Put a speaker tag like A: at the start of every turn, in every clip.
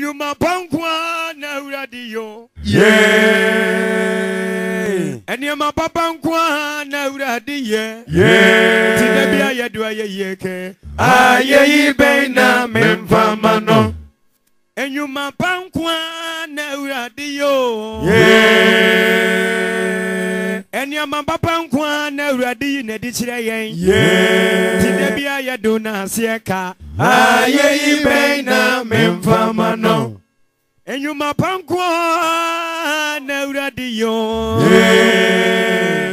A: Enyuma pankwa na uradio.
B: Yeah.
A: Enyuma pankwa na uradio.
B: Yeah.
A: Tidebia yedua yeke.
B: Aye bena memfamano.
A: Enyuma pankwa na uradio.
B: Yeah.
A: Enyuma pankwa na uradio ne dichire yen.
B: Yeah.
A: Tidebia yeduna sieka.
B: Aye bena memfamano.
A: Enyuma pankwa na uradio.
B: Yeah.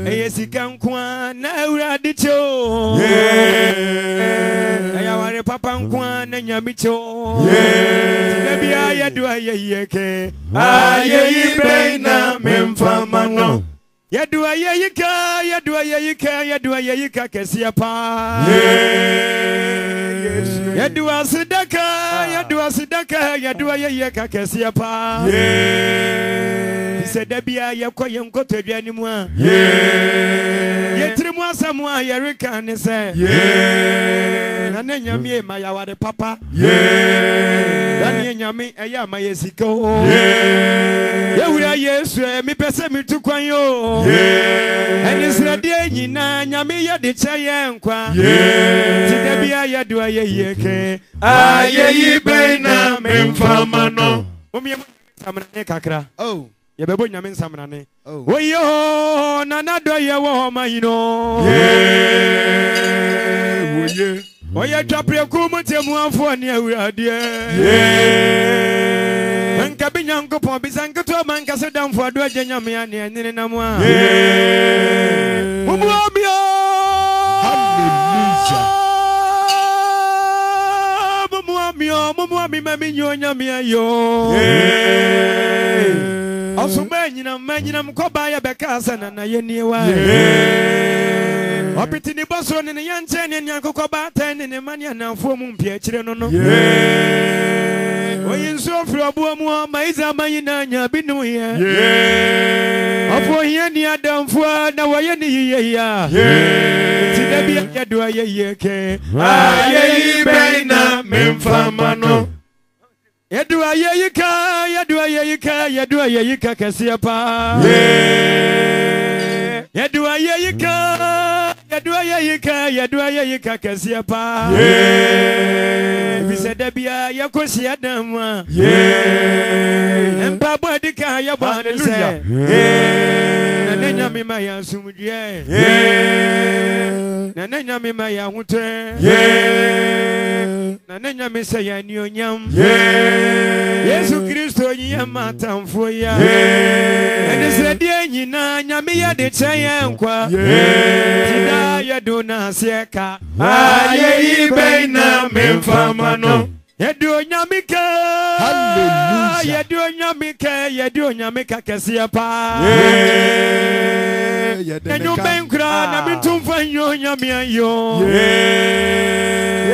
A: Eyesika nkwa na uradicho.
B: Yeah.
A: Ayaware papa nkwa na nyamicho.
B: Yeah.
A: Tidebia yedua yeke.
B: Aye bena memfamano.
A: Yedua yeyika kesia pa. Yedua sidaka yedua yeyika kesia pa. Sedebia yakwa yenkoto aduani mu a. Yetirimu asamu a yerika ne se. Na ne nyame ma yawade papa. Na ne nyame eya ma yesika o. Yewura Yesu mi pese mi tukwan yo. Eni srade nyina nyame ye de cheye nkwa. Tidebia yedua yeyeke.
B: Aye bena memfamano.
A: Omi samana kakra.
B: Oh.
A: Yebebo nyame nsamrane.
B: Oh.
A: Oyo nanado ye wo mayino.
B: Yeah. Oye.
A: Oye twapre ku mutemu afo ne awurade.
B: Yeah.
A: Anka binyankopon bisanketo manka se damfo ado agyenyame ane enene namwa.
B: Yeah.
A: Mumuamio.
B: Hallelujah.
A: Mumuami mami nyonyame ayo.
B: Yeah.
A: Osuma nyina mkoba ya bekasa na yeniwa. Opiti ni boso ni yanche ni nyankokoba tene ni mania na mfuo mu mpia kire no no. Oyinso ofro abuo mu maiza mayina nya binu ye. Afo ye ni adamfo na waye ni yiye ya. Tidebia yadua yeyeke.
B: Aye bena memfamano.
A: Yadua yeyika kesia pa. Yadua yeyika kesia pa. Bisedebia yakosi adamwa. Empa bodika ya bwanse. Na nenya mima ya sumudie. Na nenya mima ya hute. Na nenya misa ya nionyam. Yesu Kristo nyama tamfo ya. Ene sredie nyina nyame ya de cheye nkwa. Tida ya dona sieka.
B: Aye bena memfamano.
A: Yedu nyamika.
B: Hallelujah.
A: Yedu nyamika kesia pa. Enyo benkra na mitumfa nyo nyamia yo.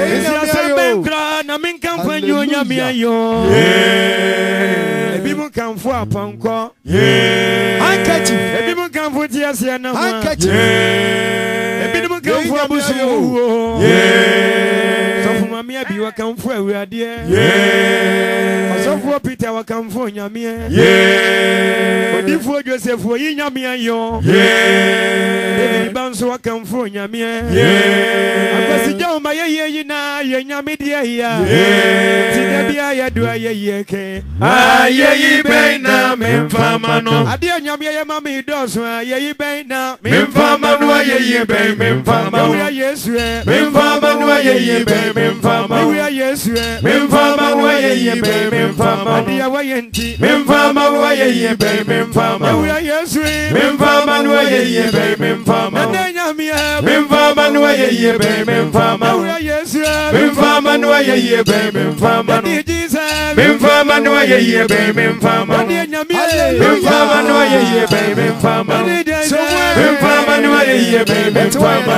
A: Esi benkra na minkamfa nyo nyamia yo. Ebi mu kamfo apanko.
B: Handkerchief.
A: Ebi mu kamfo tiasia na ma.
B: Handkerchief.
A: Ebi mu kamfo abusu. Sofu mami abi wa kamfo awurade. Sofu Peter wa kamfo nyamia. Odifu Joseph wo yi nyamia yo. David Banso wa kamfo nyamia. Akwasi jauma ye yina ye nyamidie ya. Tidebia yadua yeyeke.
B: Aye bena memfamano.
A: Ade nyamia ye mami doso ye bena
B: Memfamano aye bena memfamano.
A: Yesu
B: Memfamano aye bena memfamano.
A: Yesu
B: Memfamano aye bena memfamano.
A: Ade awayenti
B: Memfamano aye bena memfamano.
A: Yesu
B: Memfamano aye bena memfamano.
A: Ade nyamia
B: Memfamano aye bena memfamano.
A: Yesu
B: Memfamano aye bena memfamano.
A: Ade Jesus
B: Memfamano aye bena memfamano.
A: Ade nyamia
B: Memfamano aye bena memfamano.
A: Ade Jesus
B: Memfamano ye baby mfama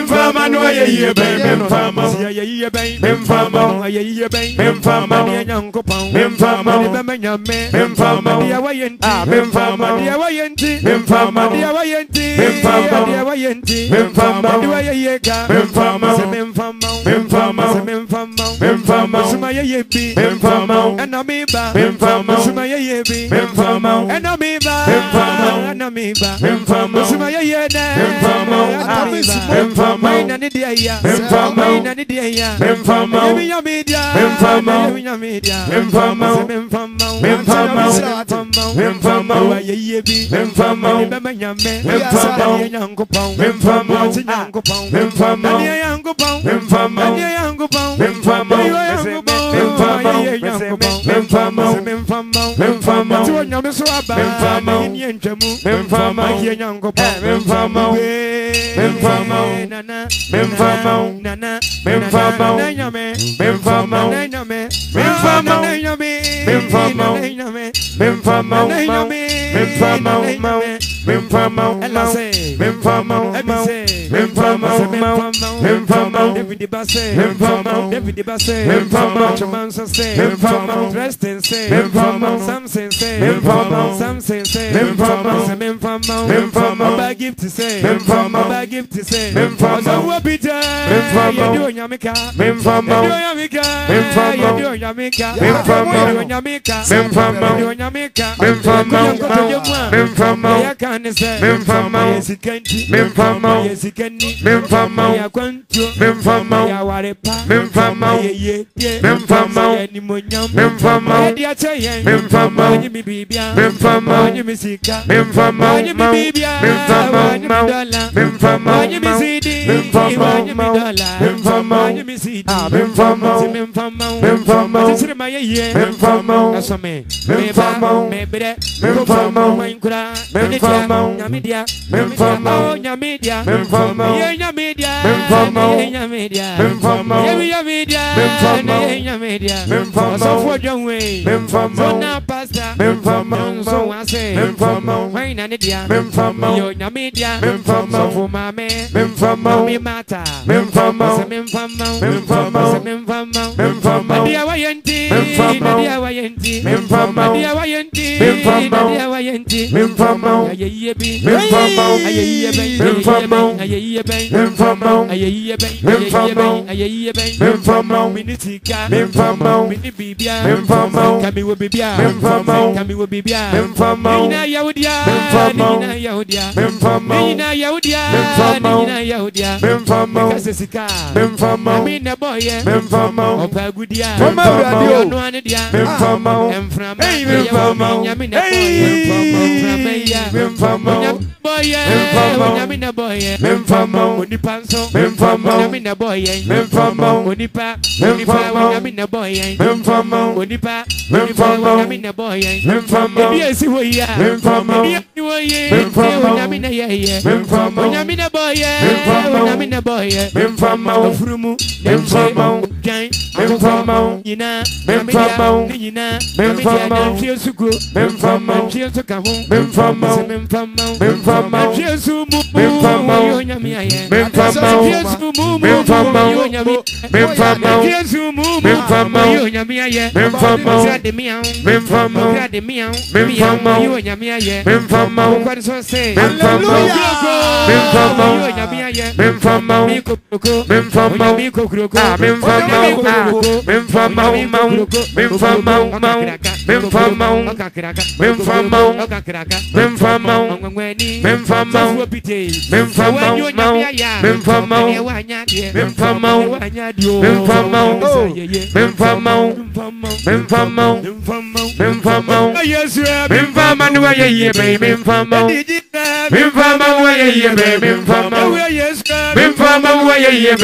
B: mfama no ye ye baby mfama
A: ye ye baby
B: mfama
A: ye ye baby
B: mfama
A: ye nyankopon
B: mfama
A: be menyame
B: mfama
A: dia wayenti
B: mfama
A: dia wayenti
B: mfama
A: dia wayenti
B: mfama
A: dia wayenti
B: mfama
A: dia yega
B: mfama
A: mfama
B: mfama
A: mfama
B: mfama
A: suma ye yebi
B: mfama
A: enamiba
B: mfama
A: suma ye yebi
B: mfama
A: enamiba
B: mfama
A: enamiba
B: mfama
A: suma ye yene
B: mfama mfama
A: ina ni dia ya
B: mfama
A: ina ni dia ya
B: mfama
A: yemi ya media
B: mfama
A: yemi ya media
B: mfama
A: mfama
B: mfama mfama
A: ye yebi
B: mfama
A: be menyame
B: mfama
A: ye nyankopon
B: mfama
A: nyankopon
B: mfama
A: ye nyankopon
B: mfama
A: ye nyankopon
B: mfama
A: ye nyankopon ye nyankopon
B: mfama mfama
A: tu nyame so aba ni entwemu
B: mfama
A: ye nyankopon
B: mfama mfama
A: nana
B: mfama
A: nana
B: mfama
A: na nyame
B: mfama
A: na nyame
B: mfama
A: na nyame
B: mfama
A: na nyame
B: mfama
A: na nyame
B: mfama mfama
A: elase
B: mfama
A: ebise
B: mfama mfama
A: David Basse
B: mfama
A: David Basse
B: mfama
A: Chamansa say
B: mfama
A: Preston say
B: mfama
A: Samson say
B: mfama
A: Samson say
B: mfama
A: mfama Oba gift say
B: mfama
A: Oba gift say
B: mfama
A: Ozo Peter
B: mfama
A: Yedo Nyamika
B: mfama
A: Yedo Nyamika
B: mfama
A: Yedo Nyamika
B: mfama
A: Yedo Nyamika
B: mfama
A: Yedo Nyamika
B: mfama mfama
A: ya kan say
B: mfama
A: yesikanti
B: mfama
A: yesikani
B: mfama
A: ya kwantu
B: mfama
A: ya warepa
B: mfama
A: ye
B: mfama
A: ni monyam
B: mfama
A: dia chayen
B: mfama
A: ni bibia
B: mfama
A: ni misika
B: mfama
A: ni bibia
B: mfama
A: ni dola
B: mfama
A: ni misidi
B: mfama
A: ni dola
B: mfama
A: ni misidi
B: mfama
A: mfama
B: mfama
A: sire ma ye
B: mfama
A: asome
B: mfama
A: mebre
B: mfama
A: wankura
B: mfama
A: nyamidia
B: mfama
A: nyamidia
B: mfama
A: ye nyamidia
B: mfama
A: ye nyamidia
B: mfama
A: ye nyamidia
B: mfama
A: ye nyamidia
B: mfama
A: so for jonwe
B: mfama
A: zona pasta
B: mfama
A: so wase
B: mfama
A: waina ne dia
B: mfama
A: yo nyamidia
B: mfama
A: so for mame
B: mfama
A: mi mata
B: mfama
A: mfama
B: mfama
A: mfama
B: mfama
A: dia wayenti
B: mfama
A: dia wayenti
B: mfama
A: dia wayenti
B: mfama
A: dia wayenti
B: mfama
A: ayeye bi
B: mfama
A: ayeye bi
B: mfama
A: ayeye bi
B: mfama
A: ayeye bi
B: mfama
A: ayeye bi
B: mfama
A: minitika
B: mfama
A: mini bibia
B: mfama
A: kami wo bibia
B: mfama
A: kami wo bibia
B: mfama
A: nina yahudia
B: mfama
A: nina yahudia
B: mfama
A: nina yahudia
B: mfama
A: nina yahudia
B: mfama
A: kasesika
B: mfama
A: amina boye
B: mfama
A: opagudia
B: Mama radio
A: no anedia
B: mfama
A: emframa
B: mfama
A: nyamina boye emframa ya
B: mfama
A: boye
B: mfama
A: nyamina boye
B: mfama
A: onipa nso
B: mfama
A: nyamina boye
B: mfama
A: onipa
B: mfama
A: nyamina boye
B: mfama
A: onipa
B: mfama
A: nyamina boye
B: mfama
A: ebi esi wo ya
B: mfama
A: ebi wo ye
B: mfama
A: nyamina ye
B: mfama
A: nyamina boye
B: mfama
A: nyamina boye
B: mfama
A: ofurumu
B: mfama
A: gan
B: mfama
A: nyina
B: mfama
A: nyina
B: mfama
A: nsuko
B: mfama
A: nsuko ka ho
B: mfama mfama
A: nsuko mu
B: mfama
A: yo nyamia ye
B: mfama
A: nsuko mu
B: mfama
A: yo nyamia
B: mfama
A: nsuko mu
B: mfama
A: yo nyamia ye
B: mfama
A: grade miau
B: mfama
A: grade miau
B: mfama
A: yo nyamia ye
B: mfama
A: kwa so say
B: mfama mfama
A: yo nyamia ye
B: mfama
A: mi kokoko
B: mfama
A: mi kokoko
B: mfama mfama Mfama mwaye ye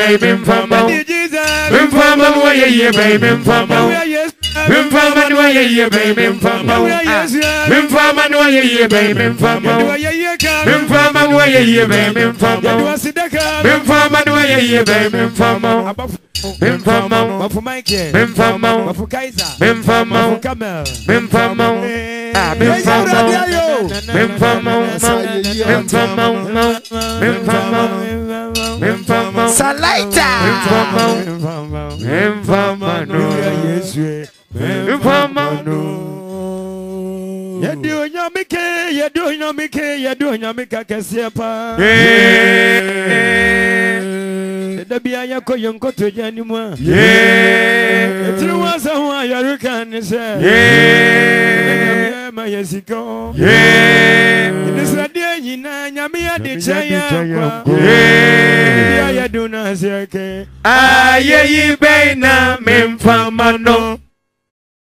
B: baby mfama mfama mwaye ye baby mfama mfama mwaye ye baby mfama mfama mwaye ye baby mfama mfama mwaye ye baby mfama mfama
A: Wafu Michael,
B: mfama
A: Wafu Kaiser,
B: mfama
A: Wafu Kamel,
B: mfama Salaita.
A: Yadu nyamike kesiepa. Dabia yako yonko to janimwa. Tiruwasa huwa yaruka nise. Ma yesiko. Nisradia nyina nyamia de chaya kwa. Ya yadu na seke.
B: Aye yi beina memfamano.